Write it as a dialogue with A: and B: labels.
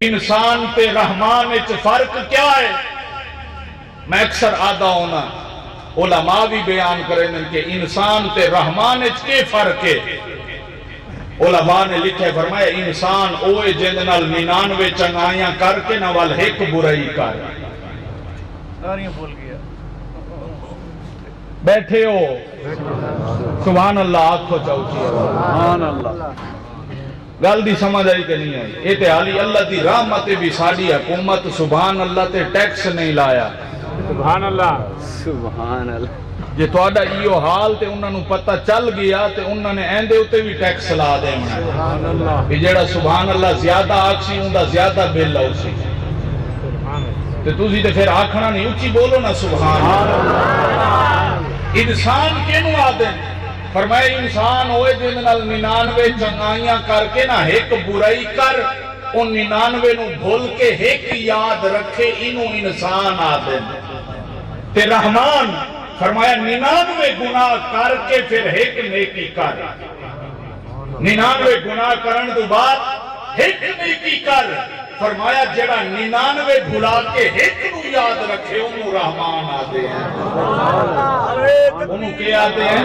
A: انسان تے رحمان وچ فرق کیا ہے؟ میں اکثر آدھا ہونا علماء بھی بیان کریں کہ انسان تے رحمان وچ کے فرق ہے۔ علماء نے لکھے فرمایا انسان اوے جند نال 99 چنگائیاں کر کے نہ وال ایک برائی کر۔
B: ساریاں بول گیا
A: بیٹھے ہو سبحان اللہ آنکھو چاوچی
B: سبحان اللہ۔
A: گل دی سمجھ آئی کہ نہیں آئی؟ اے تے حالی اللہ دی رحمت بھی ساڑی حکومت سبحان اللہ تے ٹیکس نہیں لایا۔
B: سبحان اللہ سبحان اللہ۔
A: جے تو آڈا ایو حال تے انہاں نو پتہ چل گیا تے انہاں نے ایندے ہوتے بھی ٹیکس لا دے
B: سبحان اللہ۔
A: کہ جیڑا سبحان اللہ زیادہ آکسی ہوں دا زیادہ بل آؤ سی تے تُسی تے پھر آکھنا نہیں اچھی بولو نا سبحان اللہ۔ انسان کینو آدن؟ فرمایا انسان ہوئے جن نال 99 چنگائیاں کر کے نہ ایک برائی کر، ان 99 نو بھول کے ایک یاد رکھے، انو انسان آدن۔ تے رحمان فرمایا 99 گناہ کر کے پھر ایک نیکی کر۔ 99 گناہ کرن دو بعد ایک نیکی کر۔ فرمایا جڑا 99 بھلا کے ایک نو یاد رکھے انو رحمان آدے ہیں۔ انو کیا آدے ہیں؟